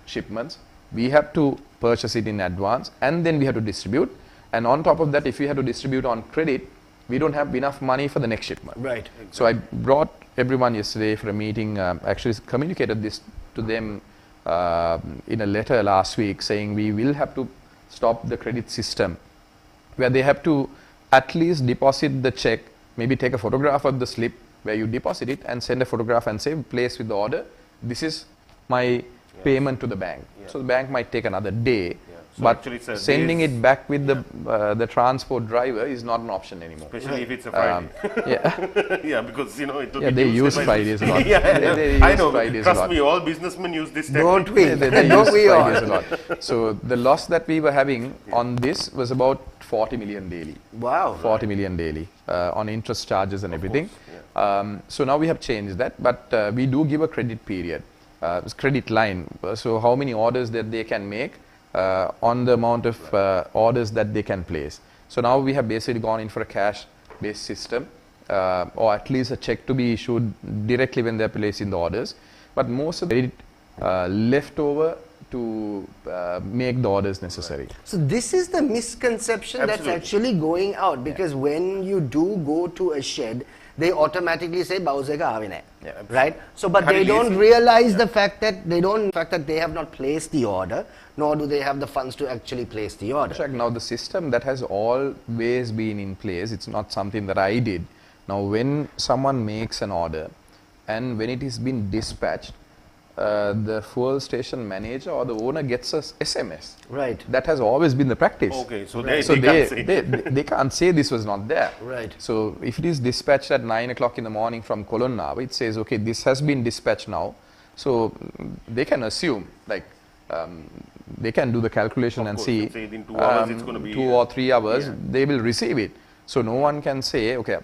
shipments. We have to purchase it in advance and then we have to distribute. And on top of that, if we have to distribute on credit, we don't have enough money for the next shipment. Right. Exactly. So I brought everyone yesterday for a meeting, actually communicated this to them in a letter last week saying we will have to stop the credit system where they have to at least deposit the check, maybe take a photograph of the slip where you deposit it and send a photograph and say, place with the order, this is my payment to the bank. So the bank might take another day, So but actually it's a sending days- it back with the transport driver is not an option anymore. Especially if it's a Friday. Yeah, Because, it will yeah, be they Tuesday use by Fridays a lot. Yeah, They I use know. Fridays a Trust lot. me, all businessmen use this technique. Don't we? They Don't use we all? Fridays a lot. So the loss that we were having on this was about 40 million daily. Wow. 40 million daily on interest charges and everything. So now we have changed that, but we do give a credit period, credit line. So how many orders that they can make on the amount of orders that they can place. So now we have basically gone in for a cash-based system, or at least a check to be issued directly when they're placing the orders. But most of the left over to make the orders necessary. So this is the misconception that's actually going out, because when you do go to a shed, they automatically say "Bauzeka avine," right? So, but they don't realize the fact that they have not placed the order, nor do they have the funds to actually place the order. Shaq, now the system that has always been in place, it's not something that I did. Now when someone makes an order and when it is been dispatched, the fuel station manager or the owner gets a SMS. Right. That has always been the practice. Okay, so they can't say this was not there. Right. So if it is dispatched at 9 o'clock in the morning from Kolonnawa, it says, okay, this has been dispatched now. So they can assume, like, they can do the calculation and see in 2 hours it's going to be 2 or 3 hours, they will receive it. So no one can say, okay,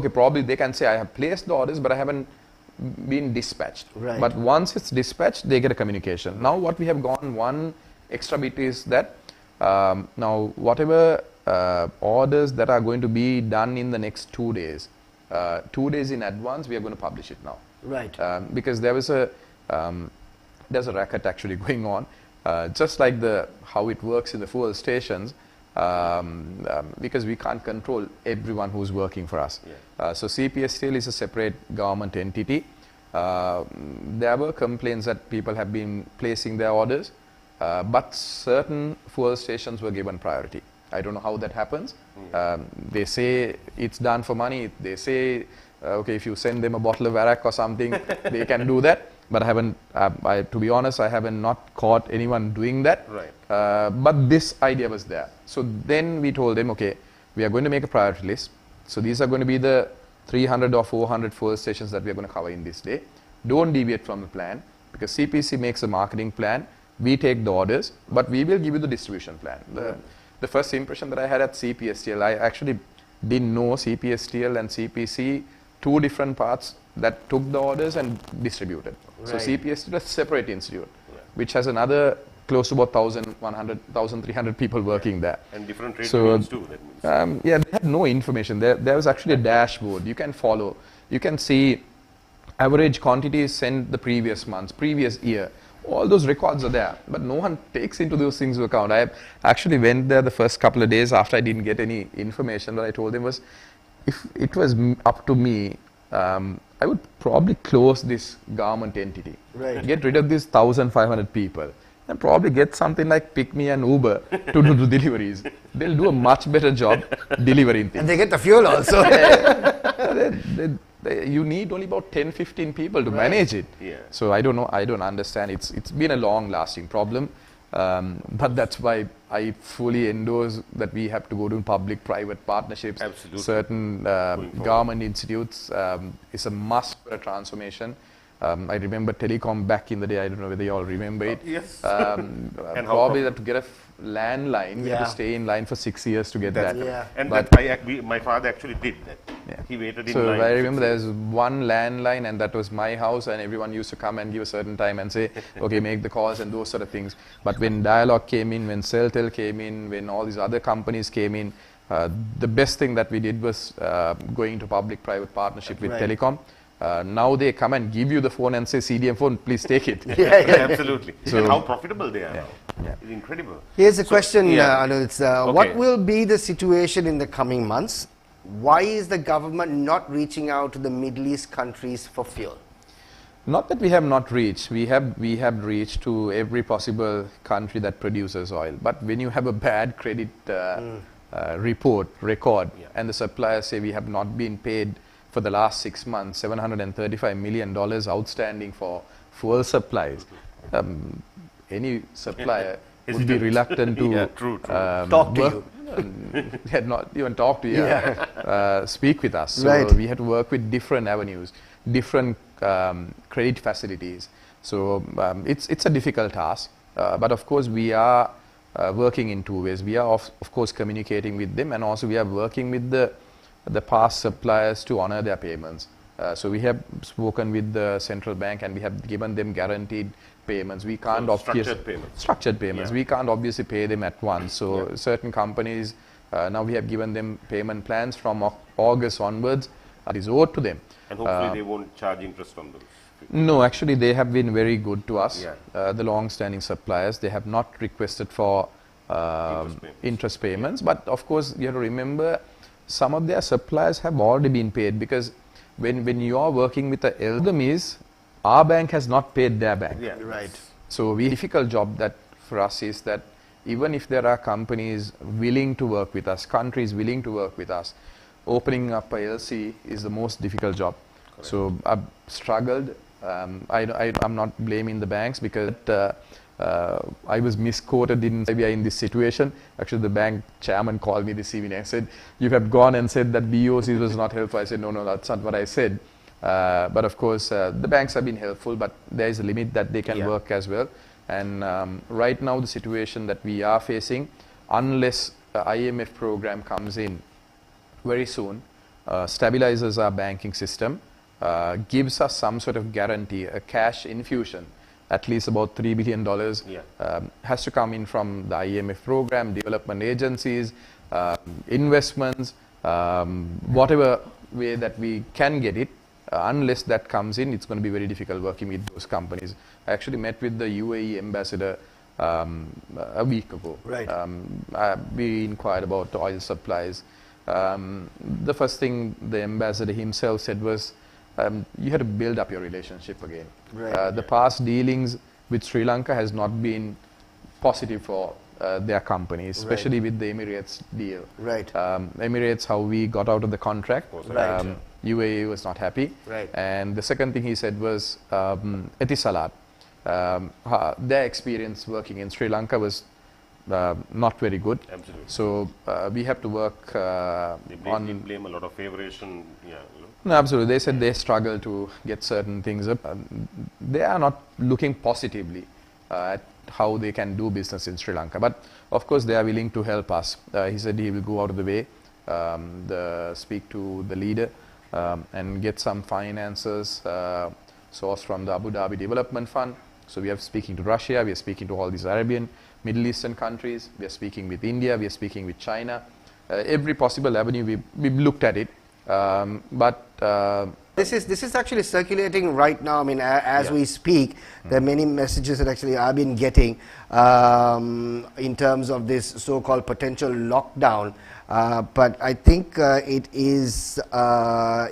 probably they can say I have placed the orders, but I haven't been dispatched. Right. But once it's dispatched, they get a communication. Now what we have gone one extra bit is that now whatever orders that are going to be done in the next 2 days, 2 days in advance, we are going to publish it now. Right. Because there was there's a racket actually going on, just like how it works in the fuel stations. Because we can't control everyone who's working for us. So CPSTL is a separate government entity. There were complaints that people have been placing their orders, but certain fuel stations were given priority. I don't know how that happens. They say it's done for money. They say, okay, if you send them a bottle of Arak or something, they can do that. But I haven't, to be honest, I haven't not caught anyone doing that. Right. But this idea was there. So then we told them, okay, we are going to make a priority list. So these are going to be the 300 or 400 fuel stations that we are going to cover in this day. Don't deviate from the plan, because CPC makes a marketing plan. We take the orders, but we will give you the distribution plan. The first impression that I had at CPSTL, I actually didn't know CPSTL and CPC, two different parts that took the orders and distributed. Right. So CPSTL is a separate institute, which has another close to about 1,100, 1,300 people working there. And different trade unions too, that means. Yeah, they had no information. There was actually a dashboard. You can follow. You can see average quantities sent the previous months, previous year. All those records are there, but no one takes into those things into account. I actually went there the first couple of days after I didn't get any information. What I told them was, if it was up to me, I would probably close this government entity. Right. Get rid of these 1,500 people and probably get something like Pick Me and Uber to do deliveries. They'll do a much better job delivering things. And they get the fuel also. You need only about 10-15 people to manage it. Yeah. So I don't know, I don't understand. It's been a long lasting problem, but that's why I fully endorse that we have to go to public private partnerships. Absolutely. Certain government institutes is a must for a transformation. I remember telecom back in the day. I don't know whether you all remember it. Yes. Probably that to get a landline, we had to stay in line for 6 years to get that. Yeah. And But my father actually did that. Yeah. He waited in So line. I remember there was one landline, and that was my house, and everyone used to come and give a certain time and say, okay, make the calls and those sort of things. But when Dialog came in, when Celtel came in, when all these other companies came in, the best thing that we did was going to public-private partnership with Telecom. Now they come and give you the phone and say, CDM phone, please take it. Absolutely. So, and how profitable they are now. Yeah. It's incredible. Here's a question, Anu. It's, Okay. what will be the situation in the coming months? Why is the government not reaching out to the Middle East countries for fuel? Not that we have not reached. We have reached to every possible country that produces oil. But when you have a bad credit record, and the suppliers say we have not been paid for the last 6 months, $735 million outstanding for fuel supplies, any supplier would be reluctant to talk to you. Had not even talked to you, speak with us. So we had to work with different avenues, different credit facilities. So it's a difficult task, but of course we are working in two ways. We are of course communicating with them, and also we are working with the past suppliers to honor their payments. So we have spoken with the central bank, and we have given them guaranteed payments. We can't structured payments. We can't obviously pay them at once. So certain companies, now we have given them payment plans from August onwards. It is owed to them. And hopefully they won't charge interest on those. No, actually they have been very good to us. The long-standing suppliers, they have not requested for interest payments. But of course you have to remember, some of their suppliers have already been paid, because when you are working with the LMEs, our bank has not paid their bank. So the difficult job that for us is that even if there are companies willing to work with us, countries willing to work with us, opening up a LC is the most difficult job. Correct. So I've struggled. I'm not blaming the banks, because I was misquoted in this situation. Actually, the bank chairman called me this evening and said, "You have gone and said that BOC was not helpful." I said, no, that's not what I said. But of course, the banks have been helpful, but there is a limit that they can work as well. And right now, the situation that we are facing, unless the IMF program comes in very soon, stabilizes our banking system, gives us some sort of guarantee, a cash infusion, at least about $3 billion has to come in from the IMF program, development agencies, investments, whatever way that we can get it. Unless that comes in, it's going to be very difficult working with those companies. I actually met with the UAE ambassador a week ago. We inquired about the oil supplies. The first thing the ambassador himself said was, you have to build up your relationship again. The past dealings with Sri Lanka has not been positive for their companies, especially with the Emirates deal. Emirates, how we got out of the contract, UAE was not happy. And the second thing he said was, Etisalat, their experience working in Sri Lanka was not very good. So we have to work they blame a lot of favoration. No, absolutely. They said they struggle to get certain things up. They are not looking positively at how they can do business in Sri Lanka. But of course, they are willing to help us. He said he will go out of the way, speak to the leader, and get some finances sourced from the Abu Dhabi Development Fund. So we are speaking to Russia, we are speaking to all these Arabian, Middle Eastern countries, we are speaking with India, we are speaking with China. Every possible avenue, we've looked at it. This is actually circulating right now. I mean, as we speak, there are many messages that actually I've been getting in terms of this so-called potential lockdown. But I think it is a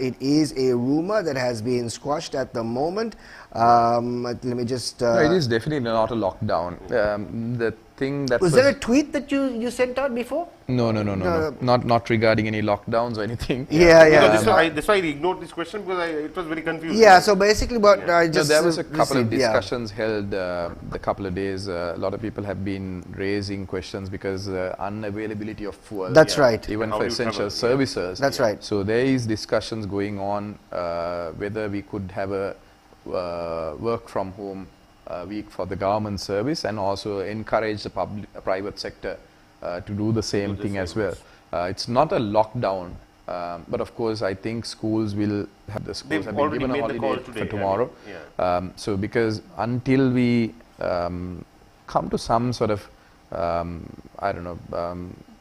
rumor that has been squashed at the moment. Let me just. No, it is definitely not a lockdown. The thing that was there a tweet that you sent out before? No. Not regarding any lockdowns or anything. That's why I ignored this question, because it was very confusing. So basically, what I just there was a couple of discussions held a couple of days. A lot of people have been raising questions because unavailability of fuel. That's right. Even for essential services. That's right. So there is discussions going on whether we could have a work from home week for the government service, and also encourage the private sector to do the same thing as well. It's not a lockdown, but of course I think schools will have been given a holiday for tomorrow. So because until we come to some sort of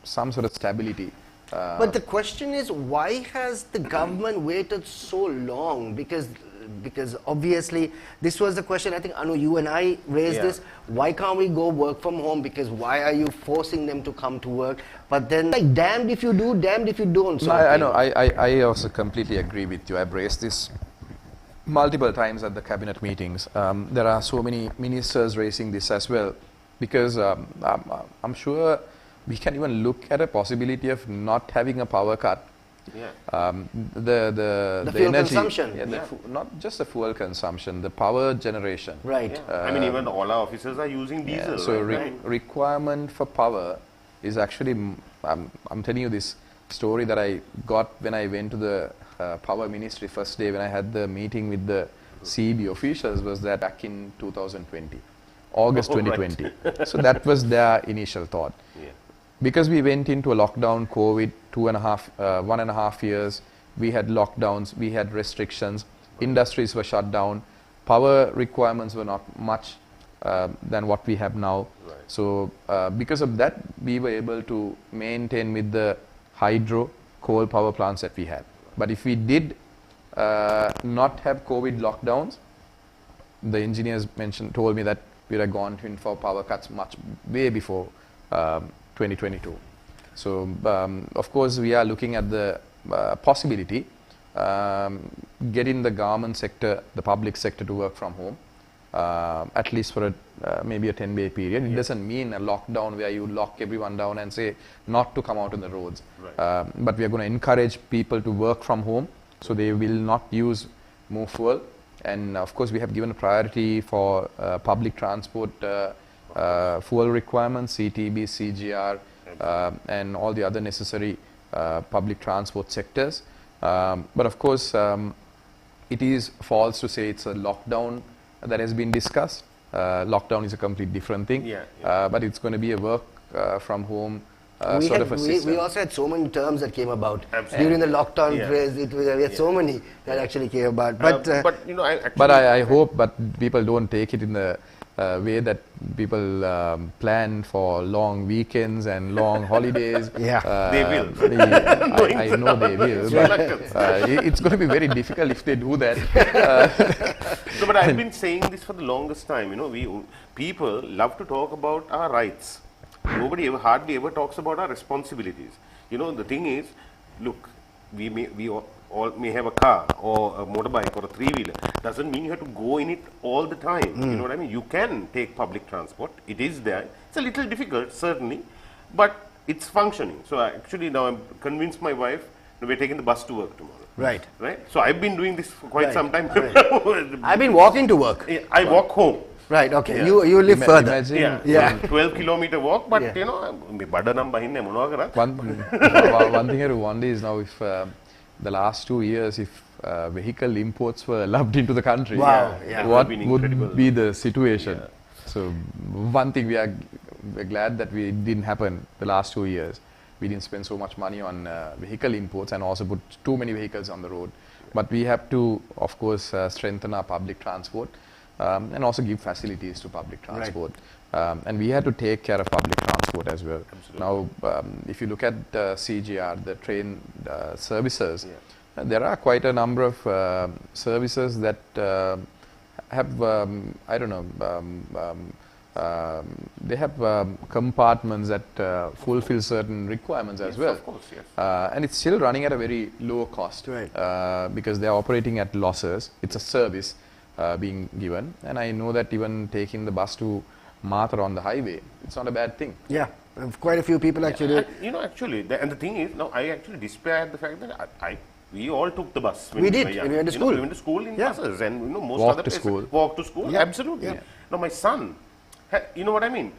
some sort of stability But the question is, why has the government waited so long? Because obviously this was the question. I think Anu, you and I raised this. Why can't we go work from home? Because why are you forcing them to come to work? But then, like, damned if you do, damned if you don't. No, I know. I also completely agree with you. I've raised this multiple times at the cabinet meetings. There are so many ministers raising this as well, because I'm sure we can even look at a possibility of not having a power cut. The fuel energy consumption. not just the fuel consumption, the power generation. Right. I mean, even all our officers are using diesel. So requirement for power is actually, I'm telling you this story that I got when I went to the power ministry first day when I had the meeting with the CEB officials, was that back in 2020, August 2020. So that was their initial thought. Because we went into a lockdown, COVID, 1.5 years, we had lockdowns, we had restrictions, industries were shut down, power requirements were not much than what we have now. So because of that, we were able to maintain with the hydro, coal power plants that we had. But if we did not have COVID lockdowns, the engineers told me that we would have gone in for power cuts way before 2022. So of course we are looking at the possibility getting the government sector, the public sector, to work from home at least for maybe a 10-day period. It doesn't mean a lockdown where you lock everyone down and say not to come out on the roads. But we are going to encourage people to work from home, so they will not use more fuel. And of course we have given a priority for public transport fuel requirements, CTB, CGR, and all the other necessary public transport sectors. But of course, it is false to say it's a lockdown that has been discussed. Lockdown is a complete different thing, but it's going to be a work from home sort of a system. We also had so many terms that came about during the lockdown phase. We had so many that actually came about. But you know, I hope, but people don't take it in the way that people plan for long weekends and long holidays. They will. I know they will, but it's going to be very difficult if they do that. No, but I've been saying this for the longest time. You know, people love to talk about our rights. Nobody hardly ever talks about our responsibilities. You know, the thing is, look, we all may have a car or a motorbike or a three-wheeler. Doesn't mean you have to go in it all the time. You know what I mean? You can take public transport. It is there. It's a little difficult, certainly, but it's functioning. So actually now I'm convinced my wife that we're taking the bus to work tomorrow. Right. So I've been doing this for quite some time. I've been walking to work. I walk home. Right, okay. You live further. Imagine, 12-kilometer walk, but you know, one thing I wonder is now if the last 2 years, if vehicle imports were loved into the country, what would be the situation? So one thing we're glad that we didn't happen the last 2 years. We didn't spend so much money on vehicle imports and also put too many vehicles on the road. But we have to, of course, strengthen our public transport and also give facilities to public transport. And we had to take care of public transport as well. Now, if you look at CGR, the train services, there are quite a number of services that have, I don't know, they have compartments that fulfill certain requirements as well. Of course, yes. And it's still running at a very low cost because they're operating at losses. It's a service being given. And I know that even taking the bus to Mathura on the highway, it's not a bad thing. Yeah, quite a few people actually. You know, actually, and the thing is, now I actually despair at the fact that we all took the bus. We did. When we went to school. We went to school in buses, and you know, most Walk other to places school. Walk to school. Absolutely. Now my son, you know what I mean?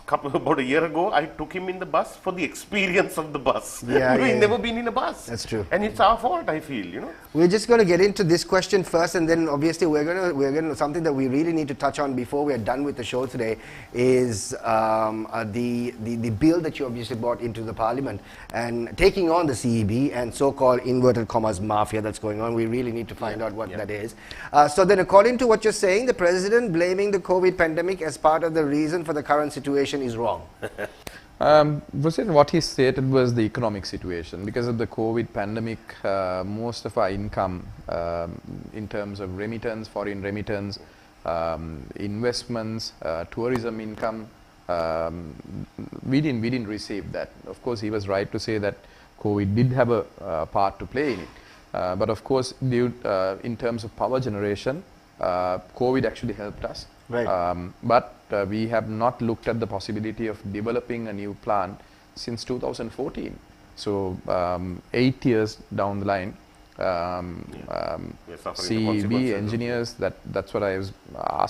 About a year ago, I took him in the bus for the experience of the bus. He'd never been in a bus. That's true. And it's our fault, I feel, you know. We're just going to get into this question first, and then obviously we're going to something that we really need to touch on before we're done with the show today is the bill that you obviously brought into the parliament and taking on the CEB and so-called inverted commas mafia that's going on. We really need to find out what that is. So then, according to what you're saying, the president blaming the COVID pandemic as part of the reason for the current situation is wrong. What he stated was the economic situation. Because of the COVID pandemic, most of our income in terms of remittance, foreign remittance, investments, tourism income, we didn't receive that. Of course, he was right to say that COVID did have a part to play in it. But of course, in terms of power generation, COVID actually helped us. Right. But we have not looked at the possibility of developing a new plant since 2014. So 8 years down the line, We're suffering the CEB consequences of engineers, that's what I was asked.